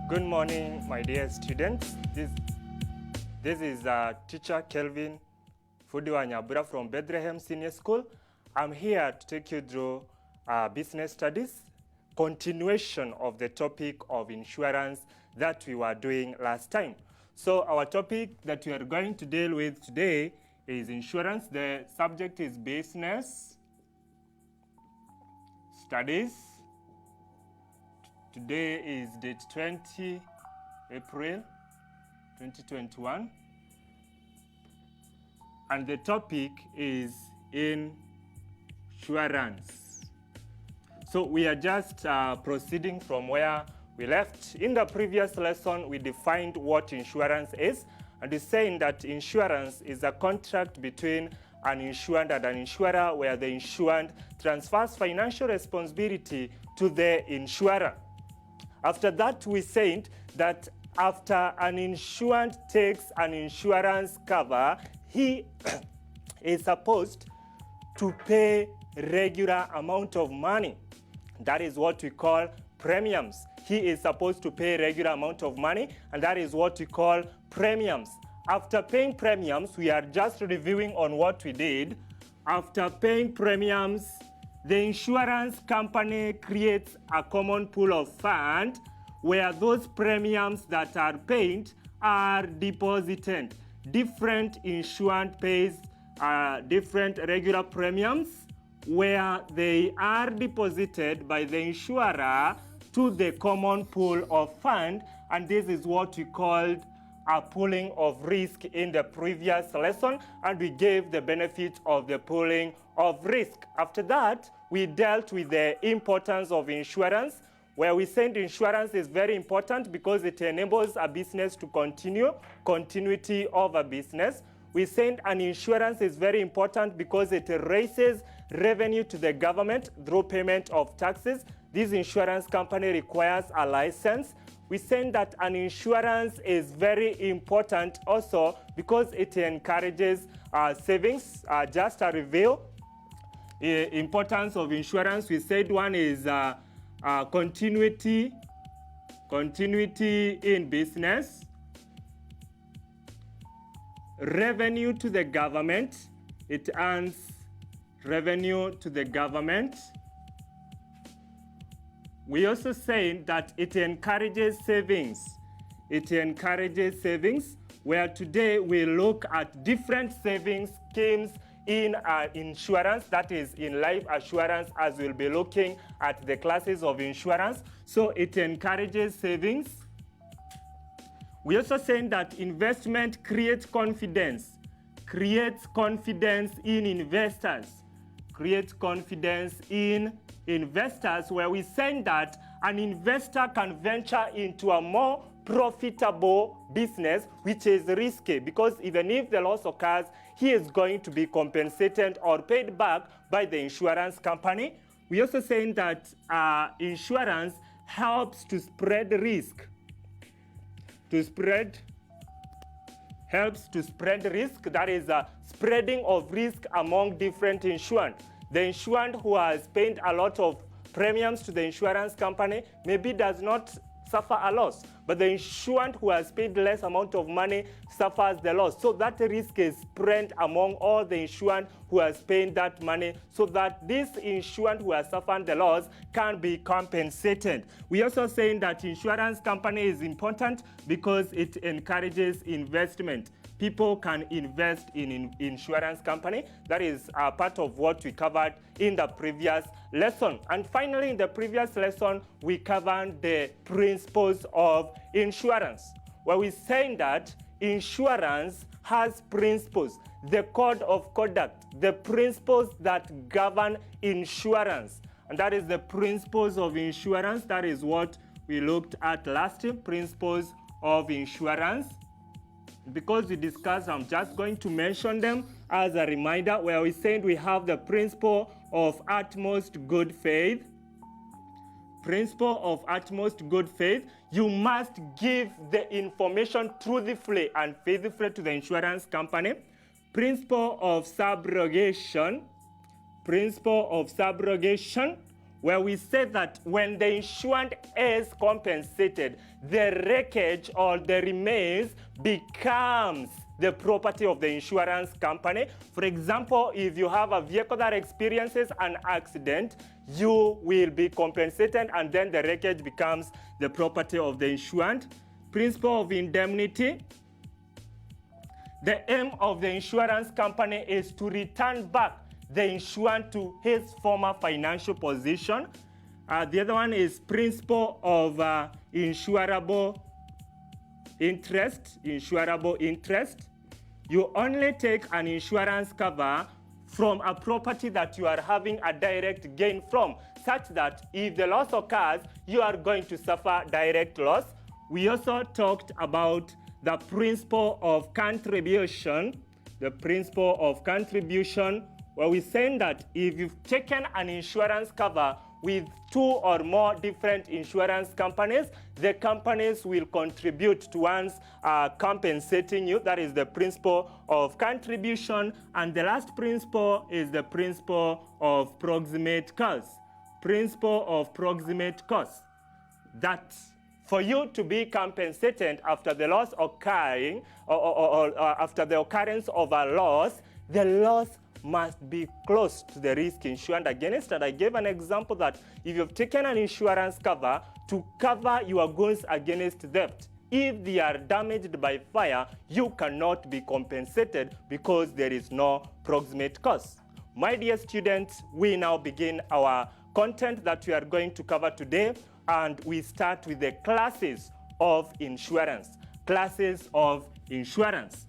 Good morning, my dear students. This is teacher Kelvin Fudiwa Nyabura from Bethlehem Senior School. I'm here to take you through business studies, continuation of the topic of insurance that we were doing last time. So our topic that we are going to deal with today is insurance. The subject is business studies. Today is date 20 April 2021, and the topic is insurance. So we are just proceeding from where we left. In the previous lesson, we defined what insurance is, and it's saying that insurance is a contract between an insured and an insurer where the insured transfers financial responsibility to the insurer. After that, we said that after an insured takes an insurance cover, he is supposed to pay regular amount of money. That is what we call premiums. He is supposed to pay regular amount of money, and that is what we call premiums. After paying premiums, we are just reviewing on what we did. After paying premiums, the insurance company creates a common pool of funds where those premiums that are paid are deposited. Different insurance pays different regular premiums where they are deposited by the insurer to the common pool of fund, and this is what we called a pooling of risk in the previous lesson, and we gave the benefit of the pooling of risk. After that, we dealt with the importance of insurance, where we said insurance is very important because it enables a business to continue, continuity of a business. We said an insurance is very important because it raises revenue to the government through payment of taxes. This insurance company requires a license. We said that an insurance is very important also because it encourages savings. Just a review, importance of insurance. We said one is continuity in business, revenue to the government. It earns revenue to the government. We also say that it encourages savings. It encourages savings, where today we look at different savings schemes in insurance, that is in life assurance, as we'll be looking at the classes of insurance. So it encourages savings. We also say that investment creates confidence in investors. Creates confidence in investors, where we say that an investor can venture into a more profitable business, which is risky, because even if the loss occurs, he is going to be compensated or paid back by the insurance company. We also say that insurance helps to spread risk. Helps to spread risk, that is spreading of risk among different insured. The insured who has paid a lot of premiums to the insurance company maybe does not suffer a loss, but the insured who has paid less amount of money suffers the loss. So that risk is spread among all the insured who has paid that money, so that this insured who has suffered the loss can be compensated. We also saying that insurance company is important because it encourages investment. People can invest in insurance company. That is part of what we covered in the previous lesson. And finally, in the previous lesson, we covered the principles of insurance, where we saying that insurance has principles, the code of conduct, the principles that govern insurance. And that is the principles of insurance. That is what we looked at last year, principles of insurance. Because we discussed, I'm just going to mention them as a reminder, where we said we have the principle of utmost good faith. Principle of utmost good faith. You must give the information truthfully and faithfully to the insurance company. Principle of subrogation. Principle of subrogation, where we say that when the insured is compensated, the wreckage or the remains becomes the property of the insurance company. For example, if you have a vehicle that experiences an accident, you will be compensated, and then the wreckage becomes the property of the insured. Principle of indemnity. The aim of the insurance company is to return back the insured to his former financial position. The other one is principle of insurable interest. Insurable interest. You only take an insurance cover from a property that you are having a direct gain from, such that if the loss occurs, you are going to suffer direct loss. We also talked about the principle of contribution. The principle of contribution, where we're saying that if you've taken an insurance cover with 2 or more different insurance companies, the companies will contribute towards compensating you. That is the principle of contribution. And the last principle is the principle of proximate cause. Principle of proximate cause. That for you to be compensated after the loss occurring, or after the occurrence of a loss, the loss must be close to the risk insured against. And I gave an example that if you've taken an insurance cover to cover your goods against theft, if they are damaged by fire, you cannot be compensated because there is no proximate cause. My dear students, we now begin our content that we are going to cover today, and we start with the classes of insurance. Classes of insurance.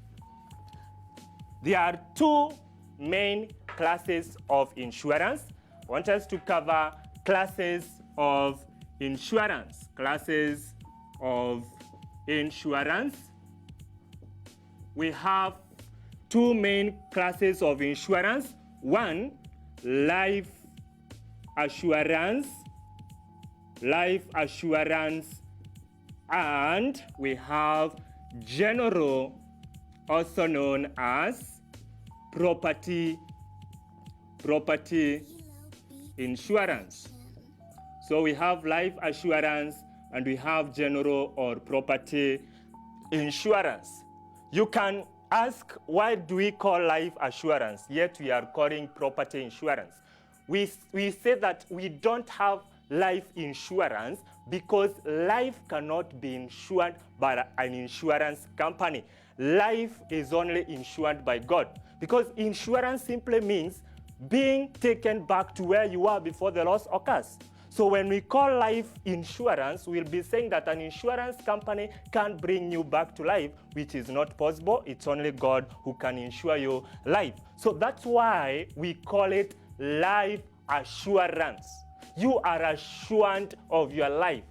There are 2 main classes of insurance. I want us to cover classes of insurance. Classes of insurance. We have 2 main classes of insurance. One, life assurance. Life assurance. And we have general, also known as property insurance. So we have life assurance and we have general or property insurance. You can ask, why do we call life assurance yet we are calling property insurance? We say that we don't have life insurance because life cannot be insured by an insurance company. Life is only insured by God. Because insurance simply means being taken back to where you were before the loss occurs. So when we call life insurance, we'll be saying that an insurance company can't bring you back to life, which is not possible. It's only God who can insure your life. So that's why we call it life assurance. You are assured of your life,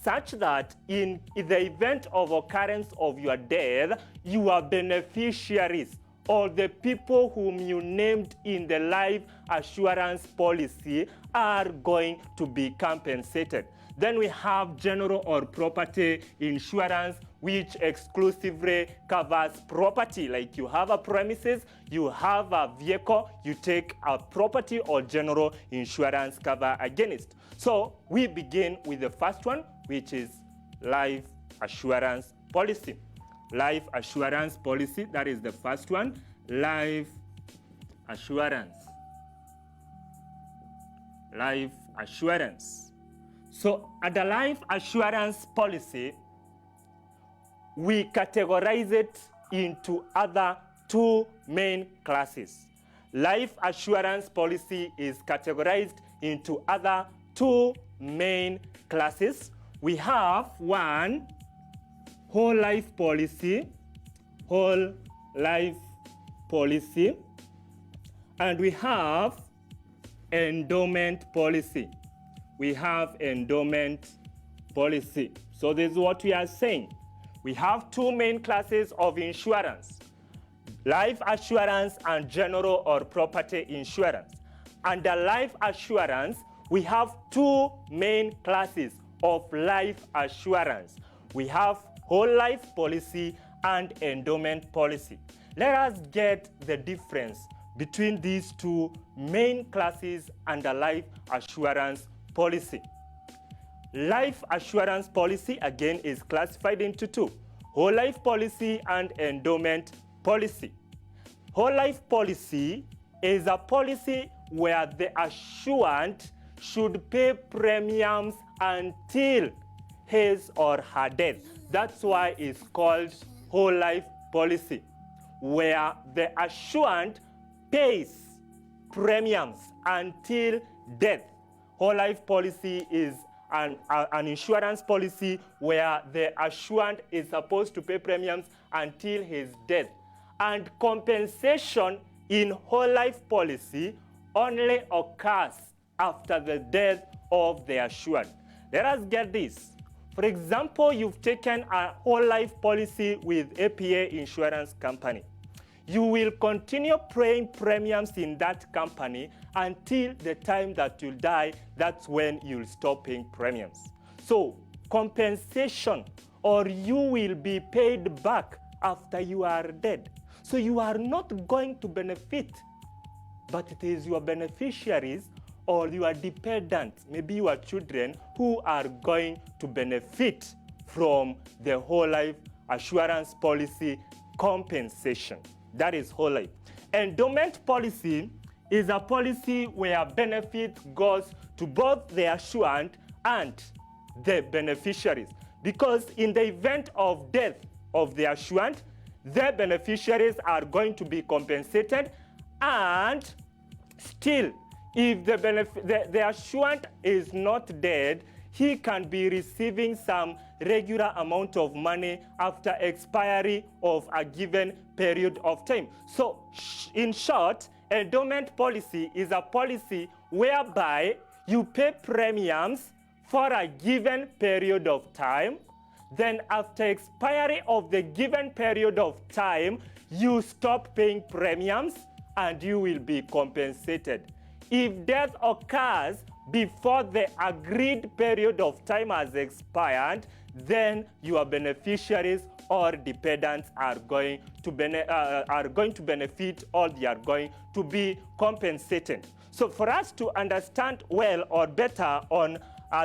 such that in the event of occurrence of your death, your beneficiaries or the people whom you named in the life assurance policy are going to be compensated. Then we have general or property insurance, which exclusively covers property. Like you have a premises, you have a vehicle, you take a property or general insurance cover against. So we begin with the first one, which is life assurance policy. Life assurance policy, that is the first one. Life assurance. Life assurance. So at the life assurance policy, we categorize it into other 2 main classes. Life assurance policy is categorized into other 2 main classes. We have one, whole life policy, whole life policy, and we have endowment policy. We have endowment policy. So this is what we are saying. We have 2 main classes of insurance, life assurance and general or property insurance. Under life assurance, we have 2 main classes of life assurance. We have whole life policy and endowment policy. Let us get the difference between these 2 main classes under life assurance policy. Life assurance policy, again, is classified into two: whole life policy and endowment policy. Whole life policy is a policy where the assurant should pay premiums until his or her death. That's why it's called whole life policy, where the assurant pays premiums until death. Whole life policy is an insurance policy where the assurant is supposed to pay premiums until his death. And compensation in whole life policy only occurs after the death of the assured. Let us get this. For example, you've taken a whole life policy with APA Insurance Company. You will continue paying premiums in that company until the time that you die. That's when you'll stop paying premiums. So compensation, or you will be paid back after you are dead. So you are not going to benefit, but it is your beneficiaries or your dependents, maybe your children, who are going to benefit from the whole life assurance policy compensation. That is whole life. Endowment policy is a policy where benefit goes to both the assurant and the beneficiaries. Because in the event of death of the assurant, the beneficiaries are going to be compensated, and still, if the assurant is not dead, he can be receiving some regular amount of money after expiry of a given period of time. So, in short, endowment policy is a policy whereby you pay premiums for a given period of time. Then after expiry of the given period of time, you stop paying premiums and you will be compensated. If death occurs before the agreed period of time has expired, then your beneficiaries or dependents are going to benefit, or they are going to be compensated. So for us to understand well or better on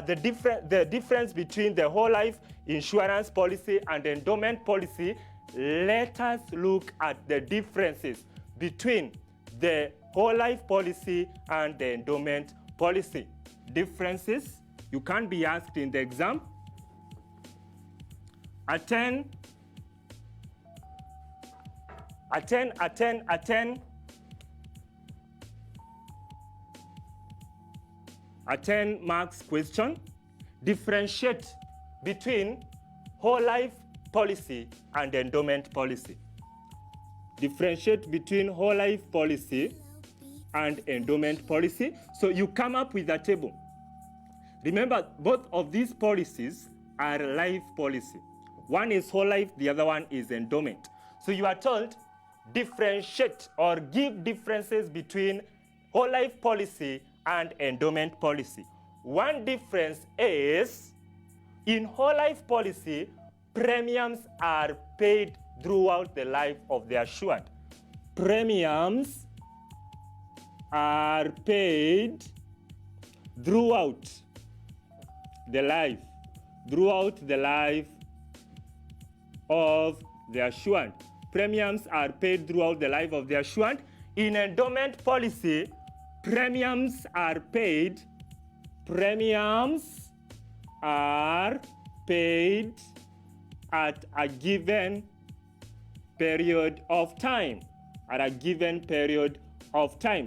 the difference between the whole life insurance policy and endowment policy, let us look at the differences between the whole life policy and the endowment policy. Differences, you can be asked in the exam. Attend 10 marks question. Differentiate between whole life policy and endowment policy. Differentiate between whole life policy and endowment policy. So you come up with a table. Remember, both of these policies are life policy. One is whole life, the other one is endowment. So you are told differentiate or give differences between whole life policy and endowment policy. One difference is, in whole life policy, premiums are paid throughout the life of the assured. Premiums are paid throughout the life of the assured. Premiums are paid throughout the life of the assured. In endowment policy, premiums are paid at a given period of time.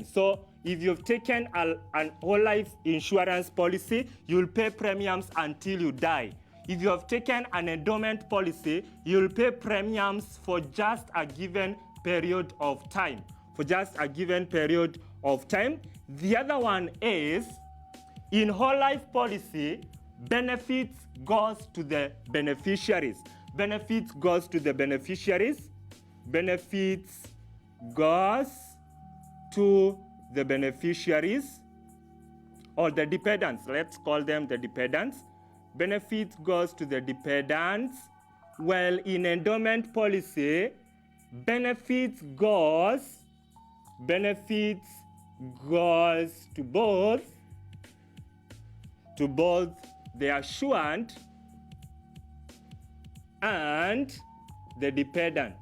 So if you've taken an whole life insurance policy, you'll pay premiums until you die. If you have taken an endowment policy, you'll pay premiums for just a given period of time. The other one is, in whole life policy, benefits goes to the beneficiaries. Benefits goes to the beneficiaries or the dependents. Let's call them the dependents. Benefits goes to the dependents. Well, in endowment policy, benefits goes to both to both the assured and the dependent.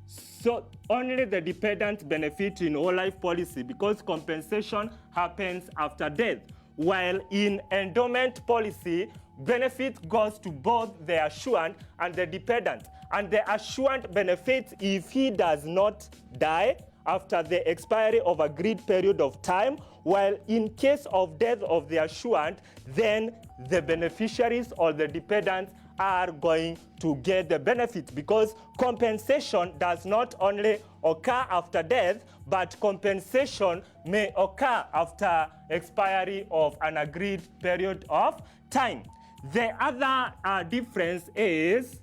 So only the dependent benefit in whole life policy because compensation happens after death, while in endowment policy, benefit goes to both the assured and the dependent. And the assured benefits if he does not die after the expiry of agreed period of time, while in case of death of the assured, then the beneficiaries or the dependents are going to get the benefit because compensation does not only occur after death, but compensation may occur after expiry of an agreed period of time. The other difference is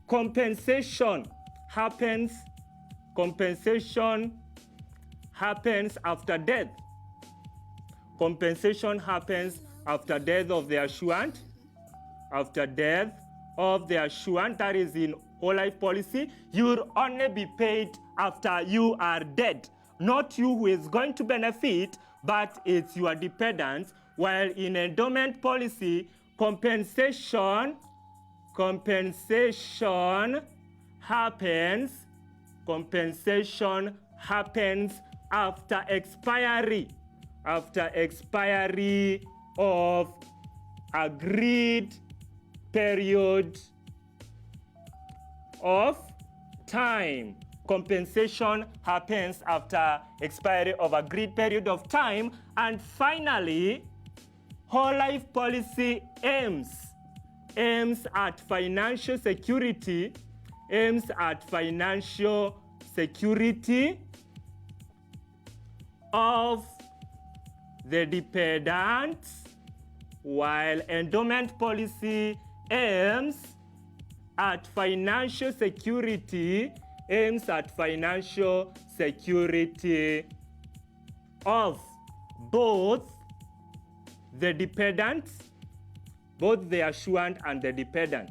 compensation happens after death. Compensation happens after death of the assured. After death of the assured, that is in whole life policy, you will only be paid after you are dead. Not you who is going to benefit, but it's your dependents. While in endowment policy, compensation happens after expiry of agreed period of time. Compensation happens after expiry of agreed period of time. And finally, whole life policy aims at financial security, of the dependents, while endowment policy aims at financial security of both the dependents, both the assured and the dependent,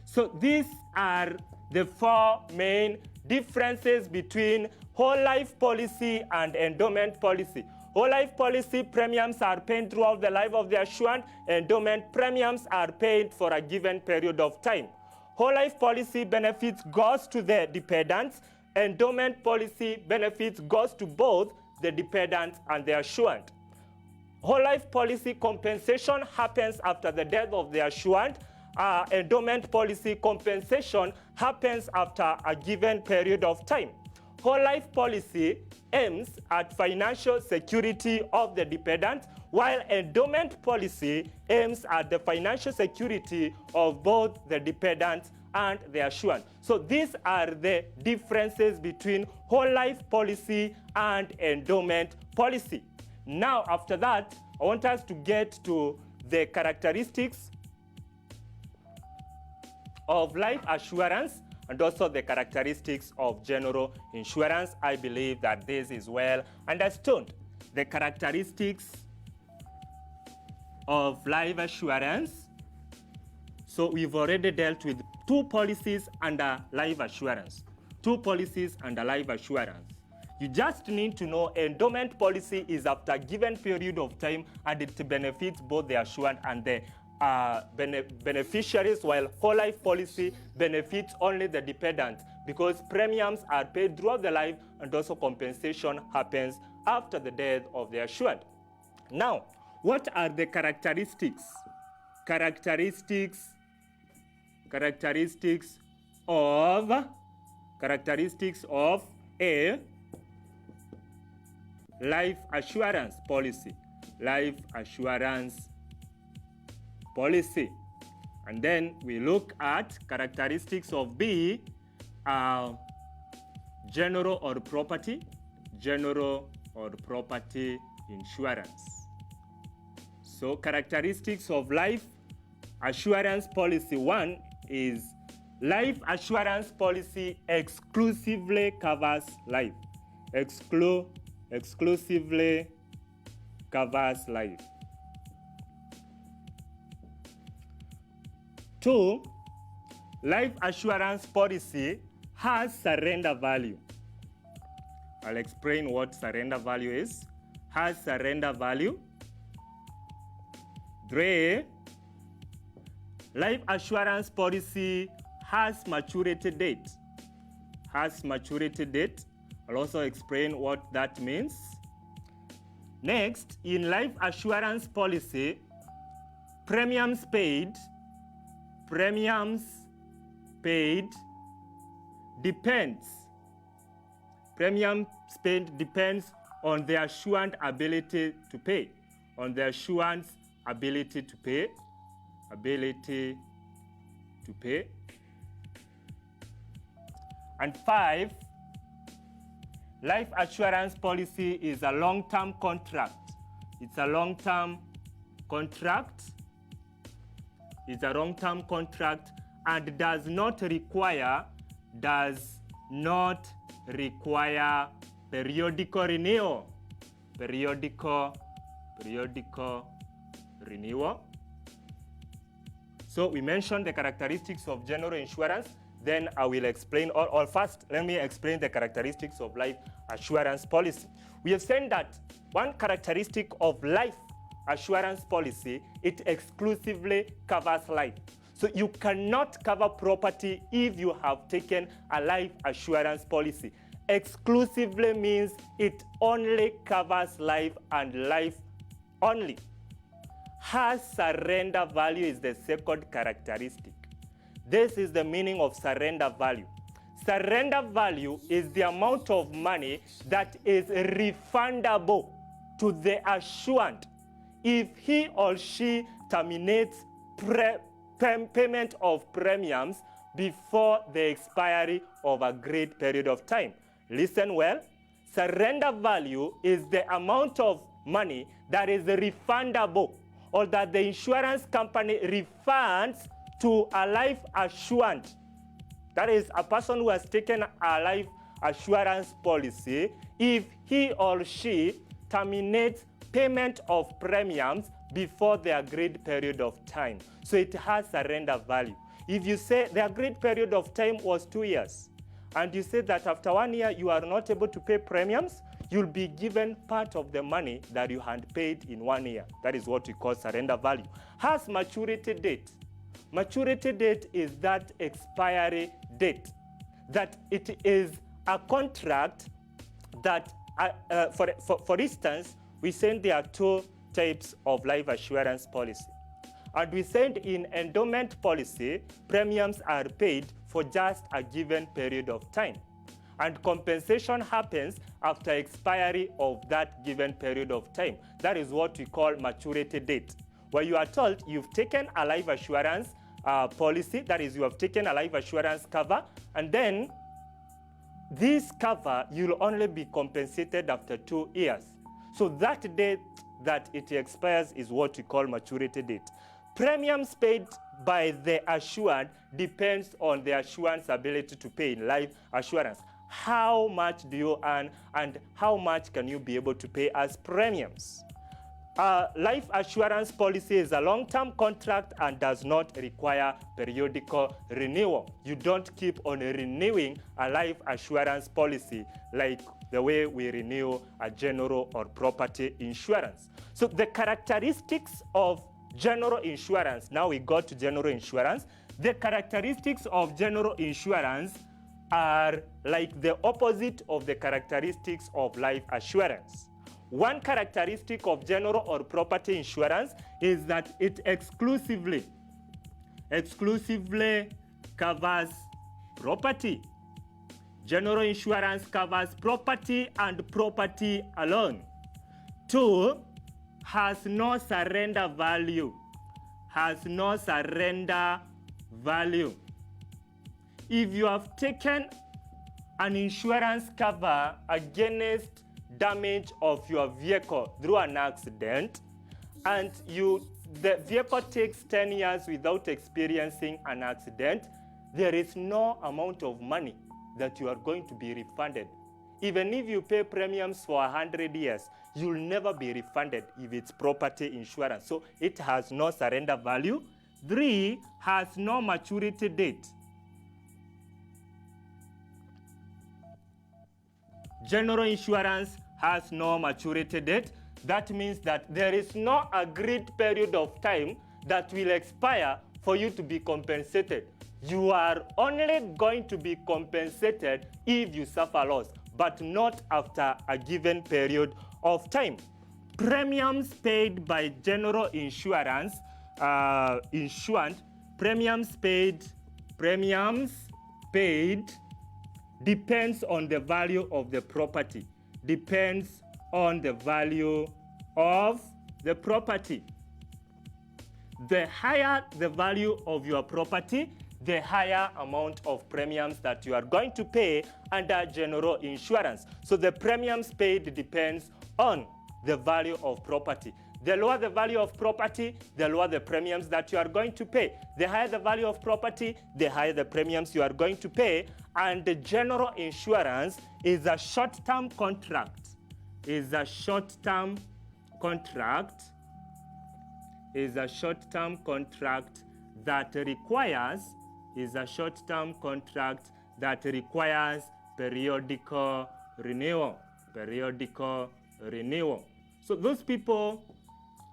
So these are the four main differences between whole life policy and endowment policy. Whole life policy premiums are paid throughout the life of the assured. Endowment premiums are paid for a given period of time. Whole life policy benefits goes to the dependents. Endowment policy benefits goes to both the dependents and the assured. Whole life policy compensation happens after the death of the assured. Endowment policy compensation happens after a given period of time. Whole life policy aims at financial security of the dependent, while endowment policy aims at the financial security of both the dependent and the assured. So these are the differences between whole life policy and endowment policy. Now, after that, I want us to get to the characteristics of life assurance and also the characteristics of general insurance. I believe that this is well understood. The characteristics of life assurance. So we've already dealt with two policies under life assurance. You just need to know endowment policy is after a given period of time and it benefits both the assured and the beneficiaries, while whole life policy benefits only the dependent because premiums are paid throughout the life and also compensation happens after the death of the assured. Now, what are the characteristics of a life assurance policy. And then we look at characteristics of B, general or property insurance. So characteristics of life assurance policy. One is life assurance policy exclusively covers life. Exclusively covers life. 2, life assurance policy has surrender value. I'll explain what surrender value is. Has surrender value. 3, life assurance policy has maturity date. Has maturity date. I'll also explain what that means. Next, in life assurance policy, premiums paid depends. Premiums paid depends on the assured ability to pay. On the assurance ability to pay. And 5, life assurance policy is a long-term contract. It's a long-term contract. It's a long-term contract and does not require periodical renewal. Periodical renewal. So we mentioned the characteristics of general insurance. Then I will explain, or first, let me explain the characteristics of life assurance policy. We have said that one characteristic of life assurance policy, it exclusively covers life. So you cannot cover property if you have taken a life assurance policy. Exclusively means it only covers life and life only. Has surrender value is the second characteristic. This is the meaning of surrender value. Surrender value is the amount of money that is refundable to the assurant if he or she terminates payment of premiums before the expiry of a agreed period of time. Listen well. Surrender value is the amount of money that is refundable or that the insurance company refunds to a life assurant. That is a person who has taken a life assurance policy if he or she terminates payment of premiums before the agreed period of time. So it has surrender value. If you say the agreed period of time was 2 years, and you say that after 1 year you are not able to pay premiums, you'll be given part of the money that you had paid in 1 year. That is what we call surrender value. Has maturity date. Maturity date is that expiry date. That it is a contract that, for instance, we said there are 2 types of life assurance policy. And we said in endowment policy, premiums are paid for just a given period of time. And compensation happens after expiry of that given period of time. That is what we call maturity date, where you are told you've taken a life assurance policy, that is, you have taken a life assurance cover, and then this cover, you'll only be compensated after 2 years. So that date that it expires is what we call maturity date. Premiums paid by the assured depends on the assurance ability to pay in life assurance. How much do you earn and how much can you be able to pay as premiums? Life assurance policy is a long-term contract and does not require periodical renewal. You don't keep on renewing a life assurance policy like the way we renew a general or property insurance. So the characteristics of general insurance, now we got to general insurance. The characteristics of general insurance are like the opposite of the characteristics of life assurance. One characteristic of general or property insurance is that it exclusively covers property. General insurance covers property and property alone. 2, has no surrender value. Has no surrender value. If you have taken an insurance cover against damage of your vehicle through an accident, and the vehicle takes 10 years without experiencing an accident, there is no amount of money that you are going to be refunded. Even if you pay premiums for 100 years, you'll never be refunded if it's property insurance. So it has no surrender value. 3, has no maturity date. General insurance has no maturity date. That means that there is no agreed period of time that will expire for you to be compensated. You are only going to be compensated if you suffer loss, but not after a given period of time. Premiums paid by general insurance, premiums paid depends on the value of the property. Depends on the value of the property. The higher the value of your property, the higher amount of premiums that you are going to pay under general insurance. So the premiums paid depends on the value of property. The lower the value of property, the lower the premiums that you are going to pay. The higher the value of property, the higher the premiums you are going to pay. And the general insurance is a short-term contract. Is a short-term contract that requires periodical renewal. So those people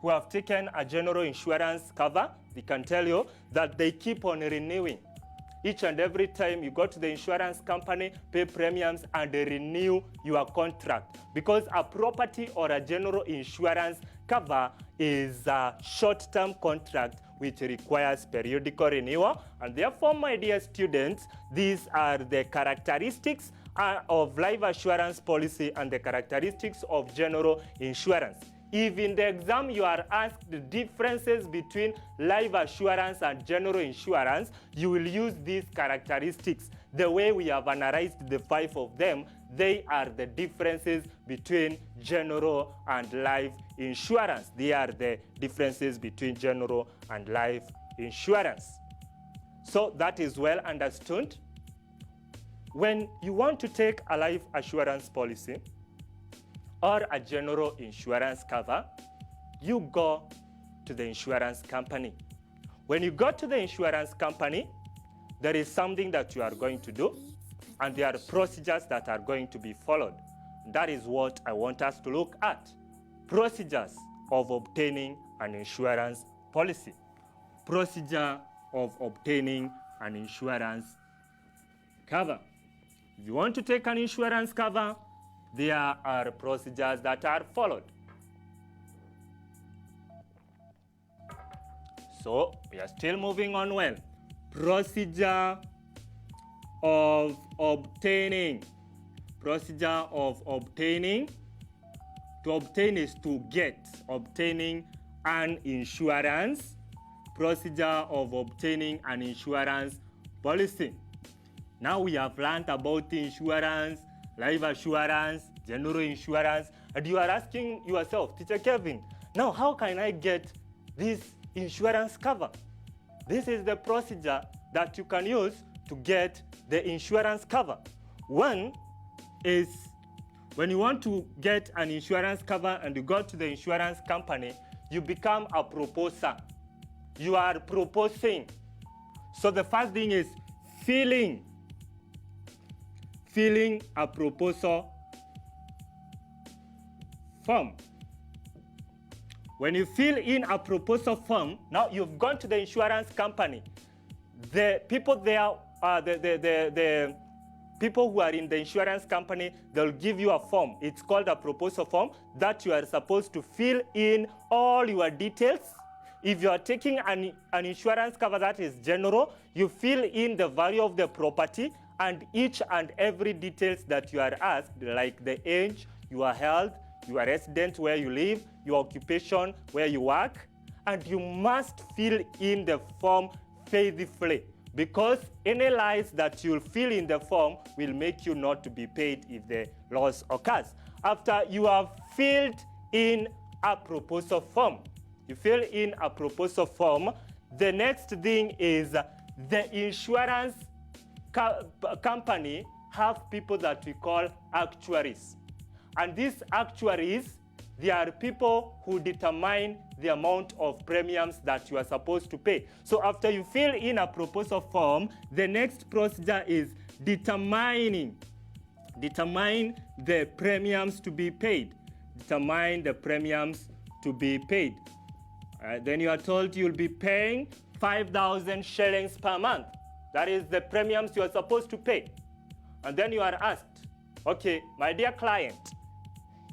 who have taken a general insurance cover, they can tell you that they keep on renewing. Each and every time you go to the insurance company, pay premiums, and they renew your contract. Because a property or a general insurance cover is a short-term contract which requires periodical renewal. And therefore, my dear students, these are the characteristics of life assurance policy and the characteristics of general insurance. If in the exam you are asked the differences between life assurance and general insurance, you will use these characteristics. The way we have analyzed the 5 of them, they are the differences between general and life insurance. They are the differences between general and life insurance. So that is well understood. When you want to take a life assurance policy, or a general insurance cover, you go to the insurance company. When you go to the insurance company, there is something that you are going to do, and there are procedures that are going to be followed. That is what I want us to look at. Procedures of obtaining an insurance policy. Procedure of obtaining an insurance cover. If you want to take an insurance cover, there are procedures that are followed. So we are still moving on well. Procedure of obtaining. Procedure of obtaining. To obtain is to get. Obtaining an insurance. Procedure of obtaining an insurance policy. Now we have learned about insurance, life assurance, general insurance, and you are asking yourself, Teacher Kevin, now how can I get this insurance cover? This is the procedure that you can use to get the insurance cover. One is when you want to get an insurance cover and you go to the insurance company, you become a proposer. You are proposing. So the first thing is filling a proposal form. When you fill in a proposal form, now you've gone to the insurance company. The people there, the people who are in the insurance company, they'll give you a form. It's called a proposal form that you are supposed to fill in all your details. If you are taking an insurance cover that is general, you fill in the value of the property and each and every details that you are asked, like the age, your health, your residence where you live, your occupation where you work, and you must fill in the form faithfully, because any lies that you'll fill in the form will make you not to be paid if the loss occurs. After you have filled in a proposal form, you fill in a proposal form, the next thing is the insurance company have people that we call actuaries. And these actuaries, they are people who determine the amount of premiums that you are supposed to pay. So after you fill in a proposal form, the next procedure is determine the premiums to be paid. Determine the premiums to be paid. Then you are told you'll be paying 5,000 shillings per month. That is the premiums you are supposed to pay. And then you are asked, okay, my dear client,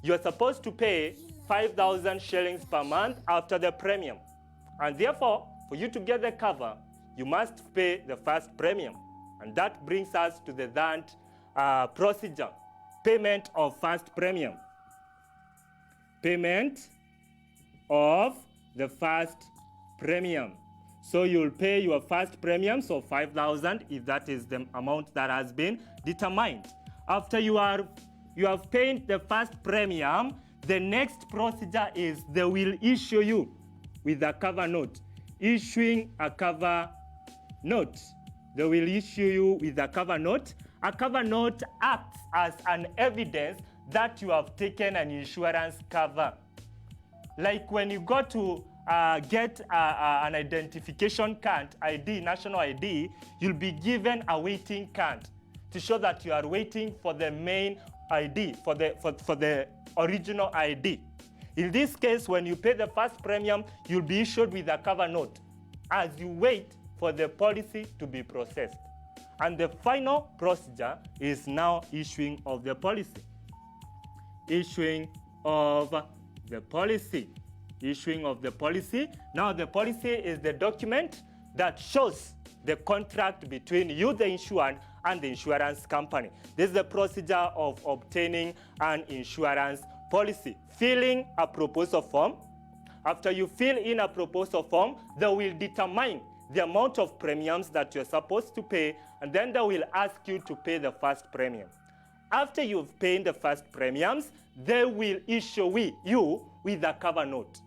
you are supposed to pay 5,000 shillings per month after the premium. And therefore, for you to get the cover, you must pay the first premium. And that brings us to the third procedure, payment of first premium. Payment of the first premium. So you'll pay your first premium, so 5,000, if that is the amount that has been determined. After you have paid the first premium, the next procedure is they will issue you with a cover note. Issuing a cover note. They will issue you with a cover note. A cover note acts as an evidence that you have taken an insurance cover. Like when you go to get an identification card, ID, national ID, you'll be given a waiting card to show that you are waiting for the main ID, for the original ID. In this case, when you pay the first premium, you'll be issued with a cover note as you wait for the policy to be processed. And the final procedure is now issuing of the policy. Issuing of the policy. Issuing of the policy. Now the policy is the document that shows the contract between you, the insured, and the insurance company. This is the procedure of obtaining an insurance policy. Filling a proposal form. After you fill in a proposal form, they will determine the amount of premiums that you're supposed to pay, and then they will ask you to pay the first premium. After you've paid the first premiums, they will issue you with a cover note.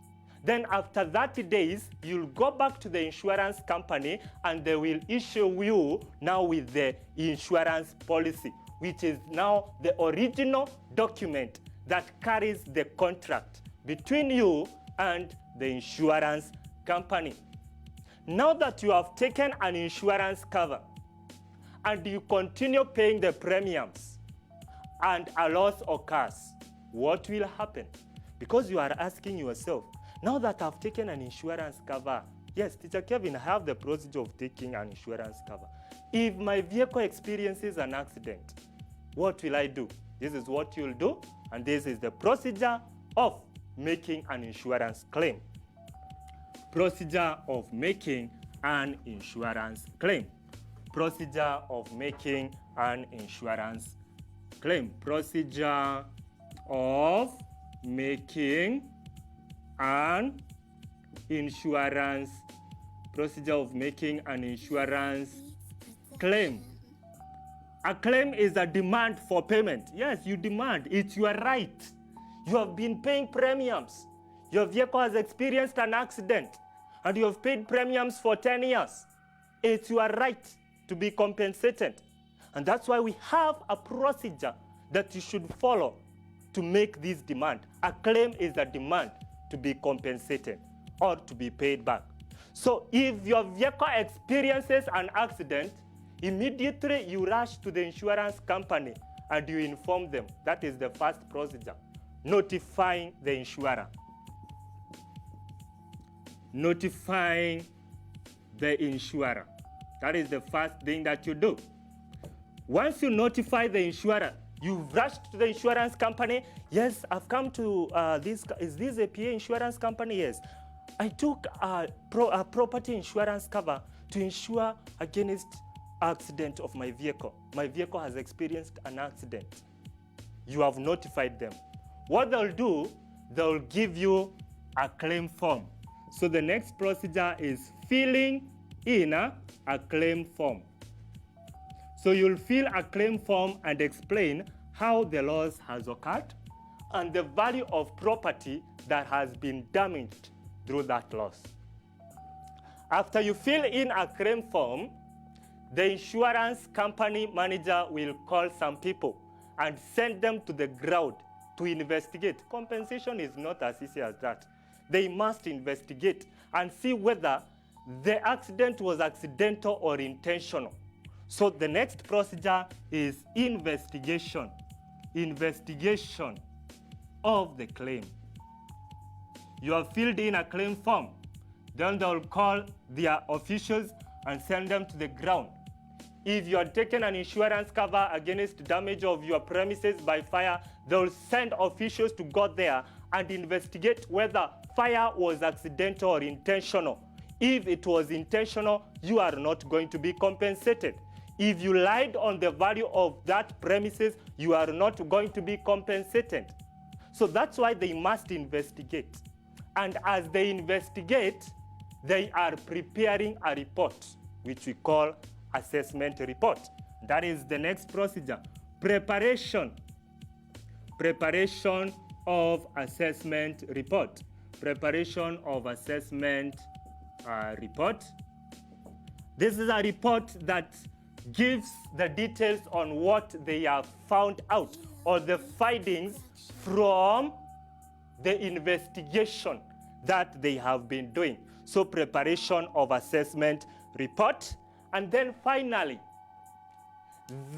Then after 30 days, you'll go back to the insurance company and they will issue you now with the insurance policy, which is now the original document that carries the contract between you and the insurance company. Now that you have taken an insurance cover and you continue paying the premiums and a loss occurs, what will happen? Because you are asking yourself, now that I've taken an insurance cover, yes, Teacher Kevin, I have the procedure of taking an insurance cover. If my vehicle experiences an accident, what will I do? This is what you'll do, and this is the procedure of making an insurance claim. Procedure of making an insurance claim. Procedure of making an insurance claim. Procedure of making an insurance. Procedure of making an insurance claim. A claim is a demand for payment. Yes, you demand. It's your right. You have been paying premiums. Your vehicle has experienced an accident and you have paid premiums for 10 years. It's your right to be compensated. And that's why we have a procedure that you should follow to make this demand. A claim is a demand to be compensated or to be paid back. So if your vehicle experiences an accident, immediately you rush to the insurance company and you inform them. That is the first procedure. Notifying the insurer. Notifying the insurer. That is the first thing that you do. Once you notify the insurer, you've rushed to the insurance company. Yes, I've come to this. Is this a PA insurance company? Yes. I took a property insurance cover to insure against accident of my vehicle. My vehicle has experienced an accident. You have notified them. What they'll do, they'll give you a claim form. So the next procedure is filling in a claim form. So you'll fill a claim form and explain how the loss has occurred and the value of property that has been damaged through that loss. After you fill in a claim form, the insurance company manager will call some people and send them to the ground to investigate. Compensation is not as easy as that. They must investigate and see whether the accident was accidental or intentional. So the next procedure is investigation. investigation of the claim. You have filled in a claim form. Then they'll call their officials and send them to the ground. If you are taking an insurance cover against damage of your premises by fire, they'll send officials to go there and investigate whether fire was accidental or intentional. If it was intentional, you are not going to be compensated. If you lied on the value of that premises, you are not going to be compensated. So that's why they must investigate. And as they investigate, they are preparing a report, which we call assessment report. That is the next procedure. Preparation of assessment report. Preparation of assessment report. This is a report that gives the details on what they have found out or the findings from the investigation that they have been doing. So preparation of assessment report. And then finally,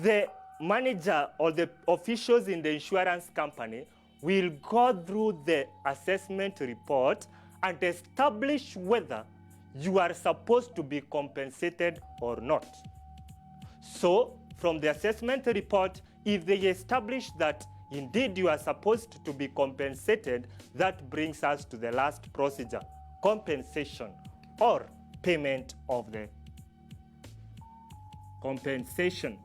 the manager or the officials in the insurance company will go through the assessment report and establish whether you are supposed to be compensated or not. So from the assessment report, if they establish that indeed you are supposed to be compensated, that brings us to the last procedure, compensation or payment of the compensation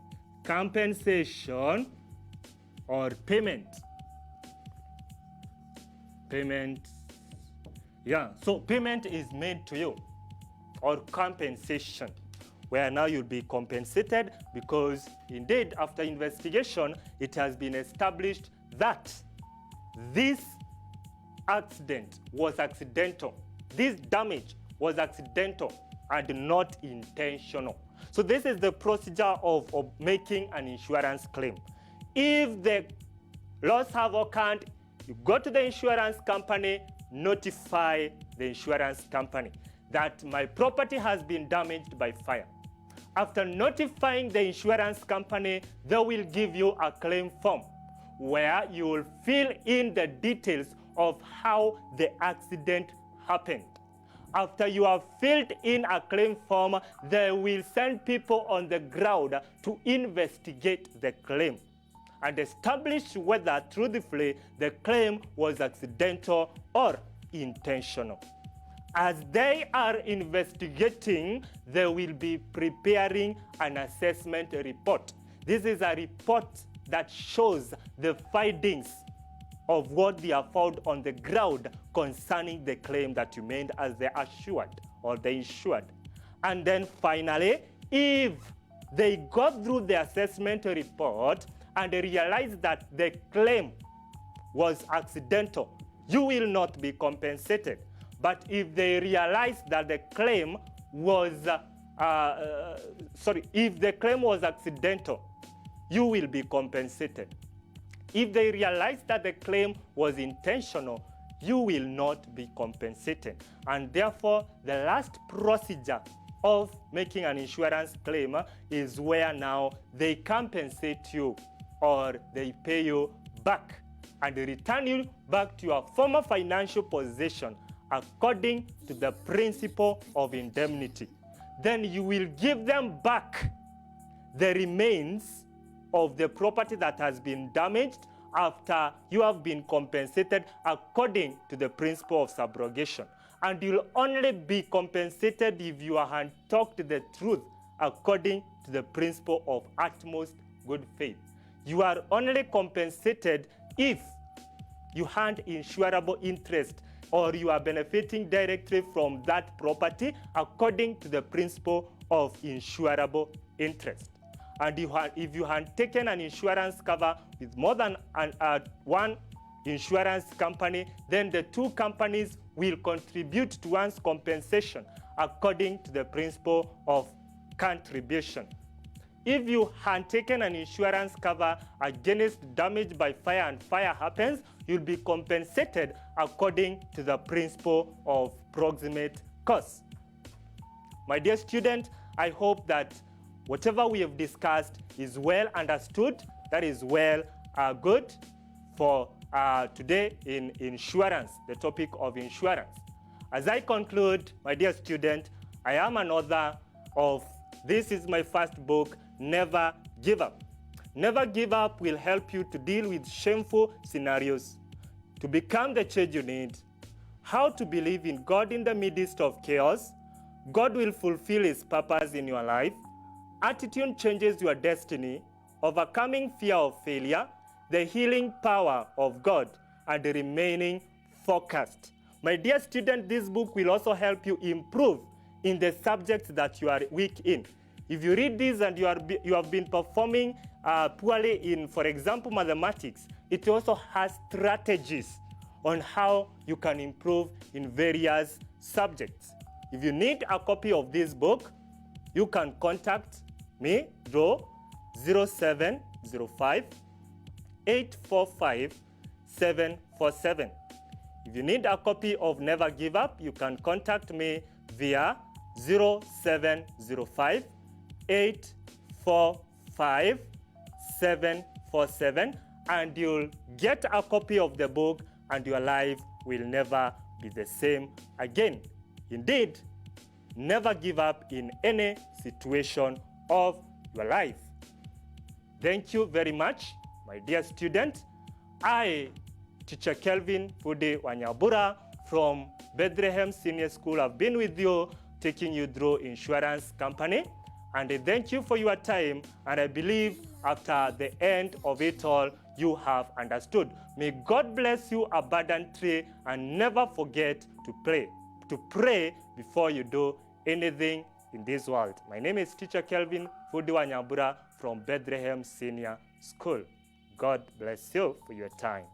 or payment. So payment is made to you, or compensation, where now you'll be compensated because indeed after investigation it has been established that this accident was accidental, this damage was accidental and not intentional. So this is the procedure of making an insurance claim. If the loss have occurred, you go to the insurance company, notify the insurance company that my property has been damaged by fire. After notifying the insurance company, they will give you a claim form where you will fill in the details of how the accident happened. After you have filled in a claim form, they will send people on the ground to investigate the claim and establish whether truthfully the claim was accidental or intentional. As they are investigating, they will be preparing an assessment report. This is a report that shows the findings of what they have found on the ground concerning the claim that you made as the assured or the insured. And then finally, if they go through the assessment report and they realize that the claim was accidental, you will not be compensated. But if they realize that the claim was, if the claim was accidental, you will be compensated. If they realize that the claim was intentional, you will not be compensated. And therefore, the last procedure of making an insurance claim is where now they compensate you or they pay you back and return you back to your former financial position according to the principle of indemnity. Then you will give them back the remains of the property that has been damaged after you have been compensated according to the principle of subrogation. And you'll only be compensated if you have talked the truth according to the principle of utmost good faith. You are only compensated if you had insurable interest or you are benefiting directly from that property according to the principle of insurable interest. And if you had taken an insurance cover with more than one insurance company, then the two companies will contribute to one's compensation according to the principle of contribution. If you had taken an insurance cover against damage by fire and fire happens, you'll be compensated according to the principle of proximate cause. My dear student, I hope that whatever we have discussed is well understood, that is well good for today in insurance, the topic of insurance. As I conclude, my dear student, I am an author of This is my first book, Never Give Up. Never Give Up will help you to deal with shameful scenarios, to become the change you need, how to believe in God in the midst of chaos. God will fulfill His purpose in your life. Attitude changes your destiny, overcoming fear of failure, the healing power of God, and remaining focused. My dear student, this book will also help you improve in the subjects that you are weak in. If you read this and you have been performing poorly in, for example, mathematics, it also has strategies on how you can improve in various subjects. If you need a copy of this book, you can contact me, draw 0705 845 747. If you need a copy of Never Give Up, you can contact me via 0705 845 747, and you'll get a copy of the book and your life will never be the same again. Indeed, never give up in any situation of your life. Thank you very much, my dear student. I, Teacher Kelvin Fude Wanyabura from Bethlehem Senior School, have been with you, taking you through insurance company. And I thank you for your time, and I believe after the end of it all, you have understood. May God bless you abundantly, and never forget to pray before you do anything in this world. My name is Teacher Kelvin Fude Wanyabura from Bethlehem Senior School. God bless you for your time.